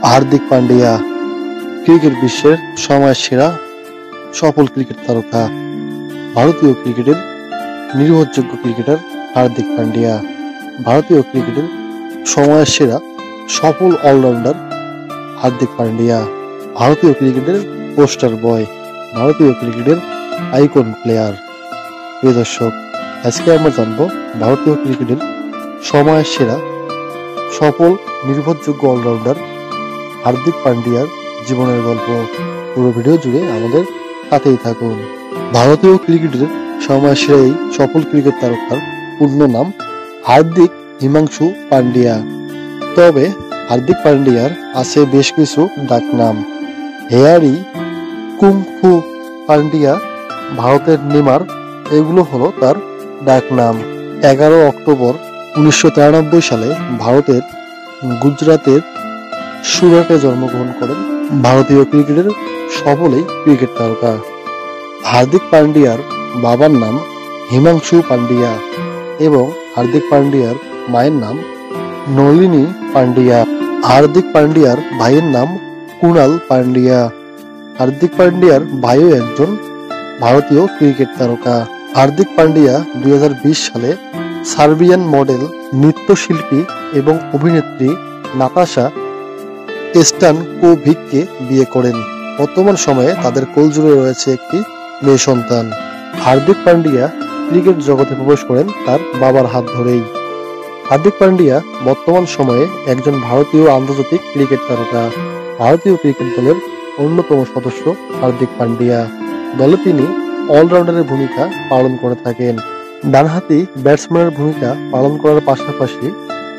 Hardik Pandya cricket বিশ্বের সময়ের সেরা সফল ক্রিকেট তারকা। ভারতীয় ক্রিকেটের নির্ভরযোগ্য ক্রিকেটার হার্দিক পান্ডিয়া। ভারতীয় ক্রিকেটের সময়ের সেরা সফল অলরাউন্ডার হার্দিক পান্ডিয়া। ভারতীয় ক্রিকেটের পোস্টার বয়, ভারতীয় ক্রিকেটের আইকন প্লেয়ার। প্রিয় দর্শক, আজকে আমরা জানবো ভারতীয় ক্রিকেটের সময়ের সেরা সফল নির্ভরযোগ্য অলরাউন্ডার হার্দিক পান্ডিয়ার জীবনের গল্প। পুরো ভিডিও জুড়ে আমাদের সাথেই থাকুন। ভারতীয় ক্রিকেটের সময়ের সেরা এই সফল ক্রিকেট তারকার পূর্ণ নাম হার্দিক হিমাংশু পান্ডিয়া। তবে হার্দিক পান্ডিয়ার আছে বেশ কিছু ডাকনাম। হেয়ারি, কুংফু পান্ডিয়া, ভারতের নেমার, এগুলো হলো তার ডাকনাম। 11 অক্টোবর 1993 সালে ভারতের গুজরাতের সুরাটে জন্মগ্রহণ করেন ভারতীয় ক্রিকেটের সকলেই ক্রিকেট তারকা হার্দিক পান্ডিয়ার বাবার নাম হিমাংশু পান্ডিয়া এবং হার্দিক পান্ডিয়ার মায়ের নাম নলিনী পান্ডিয়া। হার্দিক পান্ডিয়ার ভাইয়ের নাম কুণাল পান্ডিয়া। হার্দিক পান্ডিয়ার ভাইও একজন ভারতীয় ক্রিকেট তারকা। হার্দিক পান্ডিয়া 2020 সালে সার্বিয়ান মডেল, নৃত্যশিল্পী এবং অভিনেত্রী নাতাশা স্টানকোভিককে বিয়ে করেন। বর্তমান সময়ে তাদের কোলজুড়ে রয়েছে একটি মেয়ে সন্তান। হার্দিক পান্ডিয়া ক্রিকেট জগতে প্রবেশ করেন তার বাবার হাত ধরেই। হার্দিক পান্ডিয়া বর্তমান সময়ে একজন ভারতীয় আন্তর্জাতিক ক্রিকেট তারকা। ভারতীয় ক্রিকেট দলের অন্যতম সদস্য হার্দিক পান্ডিয়া। দলে তিনি অলরাউন্ডারের ভূমিকা পালন করে থাকেন। ডানহাতি ব্যাটসম্যানের ভূমিকা পালন করার পাশাপাশি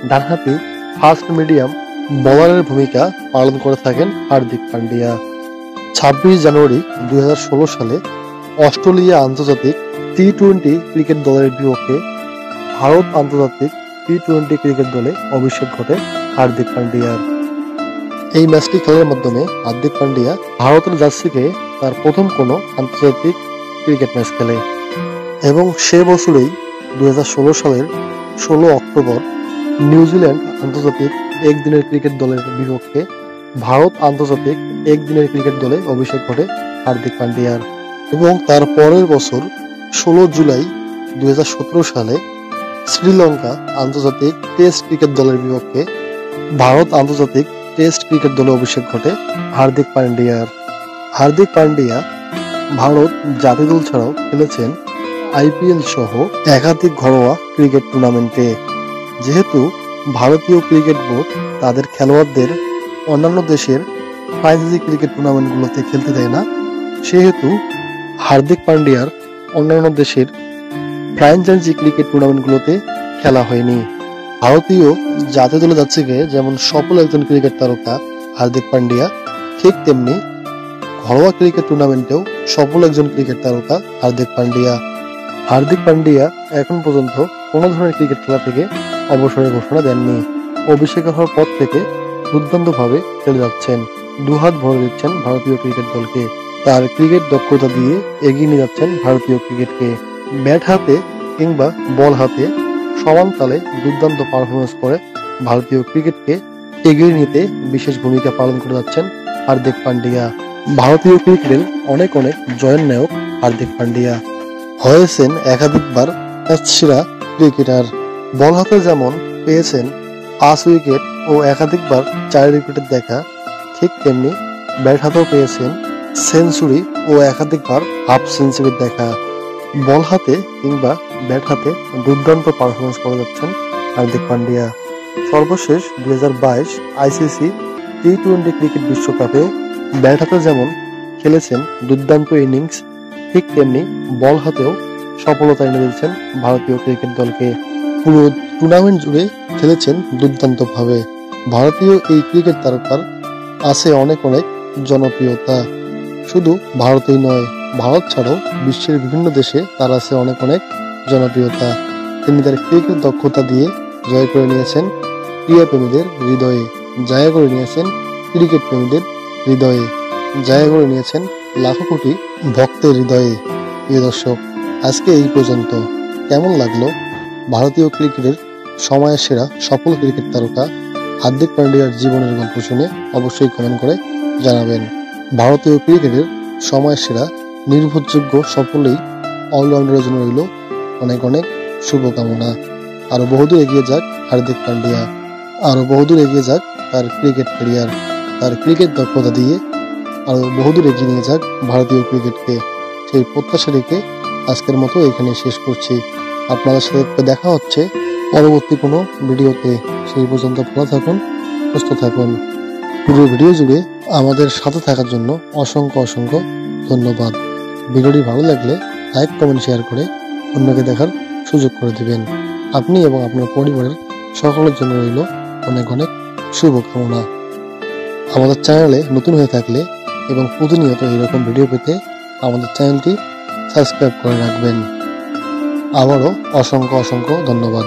ডানহাতি ফাস্ট মিডিয়াম বোলারের ভূমিকা পালন করে থাকেন হার্দিক পান্ডিয়া। 26 জানুয়ারি 2016 সালে অস্ট্রেলিয়া আন্তর্জাতিক টি-20 ক্রিকেট দলের বিপক্ষে ভারত আন্তর্জাতিক টি-20 ক্রিকেট দলে অভিষেক ঘটে হার্দিক পান্ডিয়ার। এই ম্যাচটি খেলার মাধ্যমে হার্দিক পান্ডিয়া ভারতের জার্সিকে তার প্রথম কোনো আন্তর্জাতিক ক্রিকেট ম্যাচ খেলে এবং সে বছরেই 2016 সালের 16 অক্টোবর নিউজিল্যান্ড আন্তর্জাতিক একদিনের ক্রিকেট দলের বিপক্ষে ভারত আন্তর্জাতিক একদিনের ক্রিকেট দলে অভিষেক ঘটে হার্দিক পান্ডিয়ার এবং তার পরের বছর 16 জুলাই 2017 সালে শ্রীলঙ্কা আন্তর্জাতিক টেস্ট ক্রিকেট দলের বিপক্ষে ভারত আন্তর্জাতিক টেস্ট ক্রিকেট দলে অভিষেক ঘটে হার্দিক পান্ডিয়ার। হার্দিক পান্ডিয়া ভারত জাতীয় দল ছাড়াও খেলেছেন আইপিএল সহ একাধিক ঘরোয়া ক্রিকেট টুর্নামেন্টে। যেহেতু ভারতীয় ক্রিকেট বোর্ড তাদের খেলোয়াড়দের অন্যান্য দেশের ফ্র্যাঞ্চাইজি ক্রিকেট টুর্নামেন্টগুলোতে খেলতে দেয় না, সেহেতু হার্দিক পান্ডিয়ার অন্যান্য দেশের ফ্র্যাঞ্চাইজি ক্রিকেট টুর্নামেন্টগুলোতে খেলা হয়নি। ভারতীয় জাতীয় দলে যাচ্ছে যেমন সফল একজন ক্রিকেট তারকা হার্দিক পান্ডিয়া, ঠিক তেমনি ঘরোয়া ক্রিকেট টুর্নামেন্টেও সফল একজন ক্রিকেট তারকা হার্দিক পান্ডিয়া। হার্দিক পান্ডিয়া এখন পর্যন্ত কোনো ধরনের ক্রিকেট খেলা থেকে অবসরের ঘোষণা দেননি। অভিষেক হওয়ার পর থেকে দুর্দান্তভাবে খেলে যাচ্ছেন, দুহাত ভরে দিচ্ছেন ভারতীয় ক্রিকেট দলকে। তার ক্রিকেট দক্ষতা দিয়ে এগিয়ে নিয়ে যাচ্ছেন ভারতীয় ক্রিকেটকে। ব্যাট হাতে কিংবা বল হাতে সমান তালে দুর্দান্ত পারফরমেন্স করে ভারতীয় ক্রিকেটকে এগিয়ে নিতে বিশেষ ভূমিকা পালন করে যাচ্ছেন হার্দিক পান্ডিয়া। ভারতীয় ক্রিকেটের অনেক জয়ের নায়ক হার্দিক পান্ডিয়া হয়েছেন একাধিকবার সেরা ক্রিকেটার। বল হাতে যেমন পেয়েছেন 5 উইকেট ও একাধিকবার 4 উইকেটের দেখা, ঠিক তেমনি ব্যাট হাতেও পেয়েছেন সেঞ্চুরি ও একাধিকবার হাফ সেঞ্চুরির দেখা। বল হাতে কিংবা ব্যাট হাতে দুর্দান্ত পারফরমেন্স করে যাচ্ছেন হার্দিক পান্ডিয়া। সর্বশেষ 2022 আইসিসি টি-20 ক্রিকেট বিশ্বকাপেও ব্যাট হাতে যেমন খেলেছেন দুর্দান্ত ইনিংস, ঠিক তেমনি বল হাতেও সফলতা এনে দিয়েছেন ভারতীয় ক্রিকেট দলকে। পুরো টুর্নামেন্ট জুড়ে খেলেছেন দুর্দান্তভাবে। ভারতীয় এই ক্রিকেট তারকার আছে অনেক জনপ্রিয়তা। শুধু ভারতেই নয়, ভারত ছাড়াও বিশ্বের বিভিন্ন দেশে তার আছে অনেক জনপ্রিয়তা। তিনি তার ক্রিকেট দক্ষতা দিয়ে জয় করে নিয়েছেন ক্রীড়াপ্রেমীদের হৃদয়ে, জায়গা করে নিয়েছেন ক্রিকেট প্রেমীদের হৃদয়ে, জায়গা করে নিয়েছেন লাখো কোটি ভক্তের হৃদয়ে। প্রিয় দর্শক, আজকে এই পর্যন্ত। কেমন লাগলো ভারতীয় ক্রিকেটের সময়ের সেরা সফল ক্রিকেট তারকা হার্দিক পান্ডিয়ার জীবনের গল্প শুনে অবশ্যই কমেন্ট করে জানাবেন। ভারতীয় ক্রিকেটের সময় সেরা নির্ভরযোগ্য সফলেই অলরাউন্ডারের জন্য রইল অনেক অনেক শুভকামনা। আরো বহুদূর এগিয়ে যাক হার্দিক পান্ডিয়া, আরো বহুদূর এগিয়ে যাক তার ক্রিকেট ক্যারিয়ার, তার ক্রিকেট দক্ষতা দিয়ে আরো বহুদূর এগিয়ে নিয়ে যাক ভারতীয় ক্রিকেটকে। সেই প্রত্যাশা রেখে আজকের মতো এখানে শেষ করছি। আপনাদের সাথে দেখা হচ্ছে পরবর্তী কোনো ভিডিওতে। সেই পর্যন্ত ভালো থাকুন, সুস্থ থাকুন। পুরো ভিডিও জুড়ে আমাদের সাথে থাকার জন্য অসংখ্য অসংখ্য ধন্যবাদ। ভিডিওটি ভালো লাগলে লাইক, কমেন্ট, শেয়ার করে অন্যকে দেখার সুযোগ করে দিবেন। আপনি এবং আপনার পরিবারের সকলের জন্য রইল অনেক অনেক শুভকামনা। আমাদের চ্যানেলে নতুন হয়ে থাকলে এবং প্রতিনিয়ত এরকম ভিডিও পেতে আমাদের চ্যানেলটি সাবস্ক্রাইব করে রাখবেন। আবারও অসংখ্য অসংখ্য ধন্যবাদ।